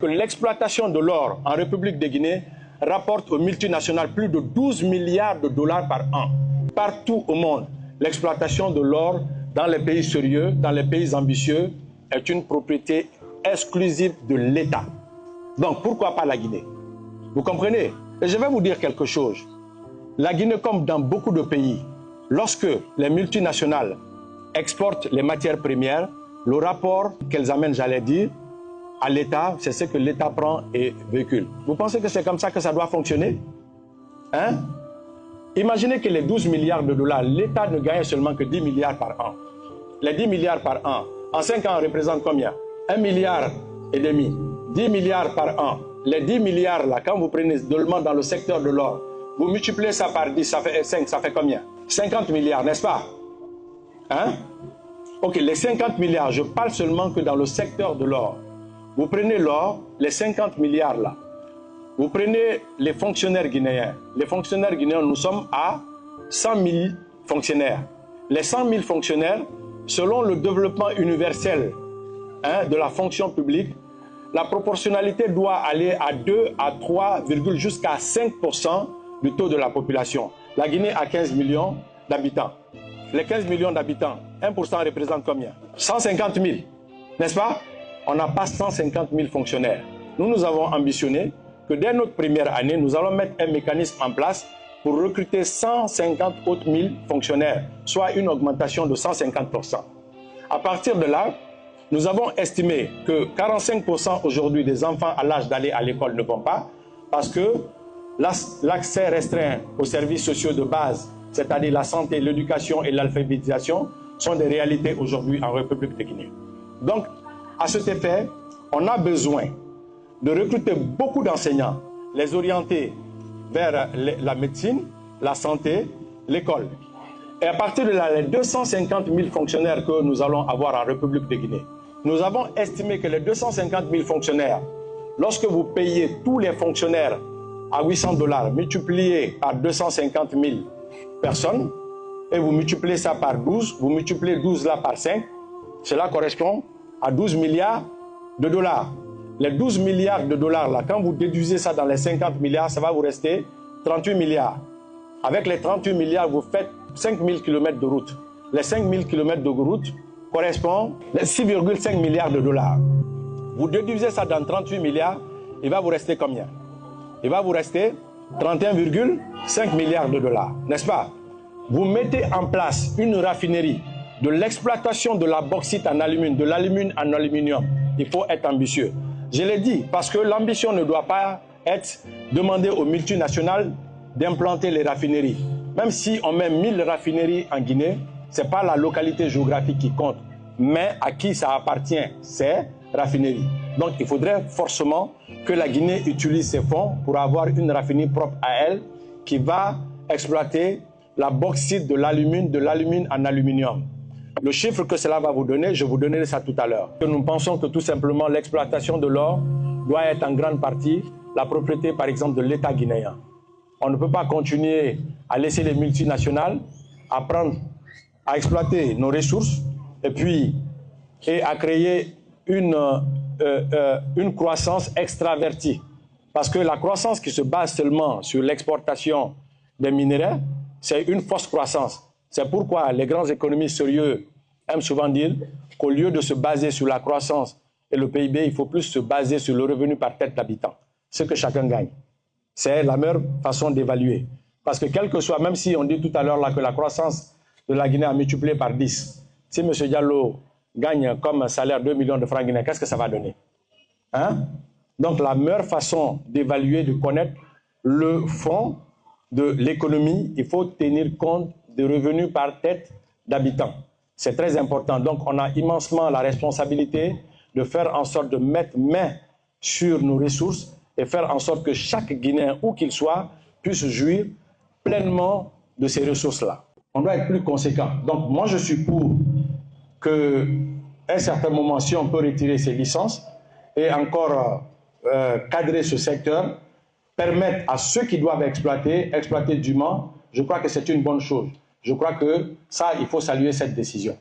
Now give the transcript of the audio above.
que l'exploitation de l'or en République de Guinée rapporte aux multinationales plus de 12 milliards de dollars par an. Partout au monde, l'exploitation de l'or dans les pays sérieux, dans les pays ambitieux, est une propriété exclusive de l'État. Donc pourquoi pas la Guinée? Vous comprenez? Et je vais vous dire quelque chose. La Guinée, comme dans beaucoup de pays, lorsque les multinationales exportent les matières premières, le rapport qu'elles amènent, j'allais dire, à l'État, c'est ce que l'État prend et véhicule. Vous pensez que c'est comme ça que ça doit fonctionner? Hein? Imaginez que les 12 milliards de dollars, l'État ne gagne seulement que 10 milliards par an. Les 10 milliards par an, en 5 ans, représentent combien? 1 milliard et demi. 10 milliards par an. Les 10 milliards là, quand vous prenez seulement dans le secteur de l'or, vous multipliez ça par 10, ça fait 5, ça fait combien? 50 milliards, n'est-ce pas? Hein? Ok, les 50 milliards, je parle seulement que dans le secteur de l'or. Vous prenez l'or, les 50 milliards là. Vous prenez les fonctionnaires guinéens. Les fonctionnaires guinéens, nous sommes à 100 000 fonctionnaires. Les 100 000 fonctionnaires, selon le développement universel de la fonction publique, la proportionnalité doit aller à 2 à 3, jusqu'à 5% du taux de la population. La Guinée a 15 millions d'habitants. Les 15 millions d'habitants, 1% représente combien? 150 000, n'est-ce pas? On n'a pas 150 000 fonctionnaires. Nous avons ambitionné que dès notre première année, nous allons mettre un mécanisme en place pour recruter 150 autres 000 fonctionnaires, soit une augmentation de 150%. À partir de là, nous avons estimé que 45% aujourd'hui des enfants à l'âge d'aller à l'école ne vont pas parce que l'accès restreint aux services sociaux de base, c'est-à-dire la santé, l'éducation et l'alphabétisation, sont des réalités aujourd'hui en République de Guinée. Donc, à cet effet, on a besoin de recruter beaucoup d'enseignants, les orienter vers la médecine, la santé, l'école. Et à partir de là, les 250 000 fonctionnaires que nous allons avoir en République de Guinée, nous avons estimé que les 250 000 fonctionnaires, lorsque vous payez tous les fonctionnaires à 800 $ multiplié par 250 000 personnes, et vous multipliez ça par 12, vous multipliez 12 là par 5, cela correspond à 12 milliards de dollars. Les 12 milliards de dollars, là, quand vous déduisez ça dans les 50 milliards, ça va vous rester 38 milliards. Avec les 38 milliards, vous faites 5 000 km de route. Les 5 000 km de route correspondent à 6,5 milliards de dollars. Vous déduisez ça dans 38 milliards, il va vous rester combien? Il va vous rester 31,5 milliards de dollars, n'est-ce pas? Vous mettez en place une raffinerie, de l'exploitation de la bauxite en alumine, de l'alumine en aluminium. Il faut être ambitieux. Je l'ai dit, parce que l'ambition ne doit pas être demandée aux multinationales d'implanter les raffineries. Même si on met 1000 raffineries en Guinée, ce n'est pas la localité géographique qui compte, mais à qui ça appartient, ces raffineries. Donc il faudrait forcément que la Guinée utilise ses fonds pour avoir une raffinerie propre à elle qui va exploiter la bauxite de l'alumine en aluminium. Le chiffre que cela va vous donner, je vous donnerai ça tout à l'heure. Nous pensons que tout simplement l'exploitation de l'or doit être en grande partie la propriété, par exemple, de l'État guinéen. On ne peut pas continuer à laisser les multinationales à exploiter nos ressources et à créer une croissance extravertie. Parce que la croissance qui se base seulement sur l'exportation des minéraux, c'est une fausse croissance. C'est pourquoi les grands économistes sérieux aiment souvent dire qu'au lieu de se baser sur la croissance et le PIB, il faut plus se baser sur le revenu par tête d'habitant, ce que chacun gagne. C'est la meilleure façon d'évaluer. Parce que quel que soit, même si on dit tout à l'heure là que la croissance de la Guinée a multiplié par 10, si M. Diallo gagne comme salaire 2 millions de francs guinéens, qu'est-ce que ça va donner? Hein? Donc la meilleure façon d'évaluer, de connaître le fond de l'économie, il faut tenir compte des revenus par tête d'habitant. C'est très important. Donc on a immensement la responsabilité de faire en sorte de mettre main sur nos ressources et faire en sorte que chaque Guinéen, où qu'il soit, puisse jouir pleinement de ces ressources-là. On doit être plus conséquent. Donc moi je suis pour qu'à un certain moment, si on peut retirer ces licences et encore cadrer ce secteur, permettre à ceux qui doivent exploiter dûment, je crois que c'est une bonne chose. Je crois que ça, il faut saluer cette décision.